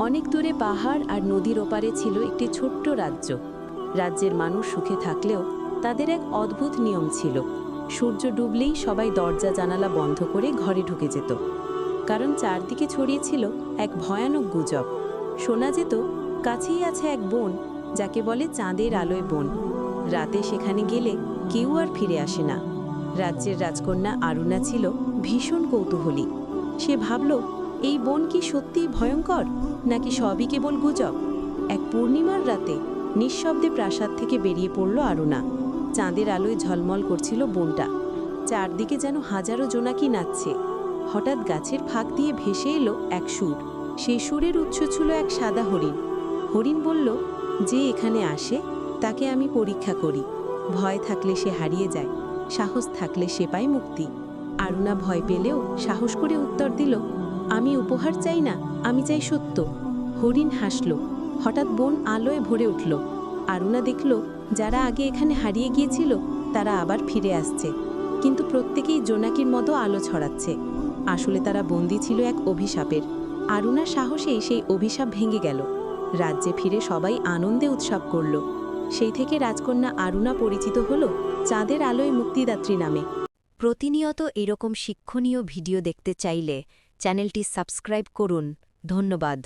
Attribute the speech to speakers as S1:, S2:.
S1: অনেক দূরে পাহাড় আর নদীর ওপারে ছিল একটি ছোট্ট রাজ্য। রাজ্যের মানুষ সুখে থাকলেও তাদের এক অদ্ভুত নিয়ম ছিল। সূর্য ডুবলেই সবাই দরজা জানালা বন্ধ করে ঘরে ঢুকে যেত, কারণ চারদিকে ছড়িয়েছিল এক ভয়ানক গুজব। শোনা যেত কাছেই আছে এক বন, যাকে বলে চাঁদের আলোয় বন। রাতে সেখানে গেলে কেউ আর ফিরে আসে না। রাজ্যের রাজকন্যা আরুণা ছিল ভীষণ কৌতূহলী। সে ভাবল, এই বন কি সত্যিই ভয়ঙ্কর, নাকি সবই কেবল গুজব? এক পূর্ণিমার রাতে নিঃশব্দে প্রাসাদ থেকে বেরিয়ে পড়ল আরুণা। চাঁদের আলোয় ঝলমল করছিল বনটা। চারদিকে যেন হাজারো জোনাকি নাচছে। হঠাৎ গাছের ফাঁক দিয়ে ভেসে এলো এক সুর। সেই সুরের উৎস ছিল এক সাদা হরিণ। হরিণ বলল, যে এখানে আসে তাকে আমি পরীক্ষা করি। ভয় থাকলে সে হারিয়ে যায়, সাহস থাকলে সে পায় মুক্তি। আরুণা ভয় পেলেও সাহস করে উত্তর দিল, আমি উপহার চাই না, আমি চাই সত্য। হরিণ হাসল। হঠাৎ বন আলোয় ভরে উঠল। আরুণা দেখল, যারা আগে এখানে হারিয়ে গিয়েছিল তারা আবার ফিরে আসছে, কিন্তু প্রত্যেকেই জোনাকির মতো আলো ছড়াচ্ছে। আসলে তারা বন্দী ছিল এক অভিশাপের। আরুণার সাহসেই সেই অভিশাপ ভেঙে গেল। রাজ্যে ফিরে সবাই আনন্দে উৎসব করল। সেই থেকে রাজকন্যা আরুণা পরিচিত হল চাঁদের আলোয় মুক্তিদাত্রী নামে।
S2: প্রতিনিয়ত এরকম শিক্ষণীয় ভিডিও দেখতে চাইলে চ্যানেলটি সাবস্ক্রাইব করুন। ধন্যবাদ।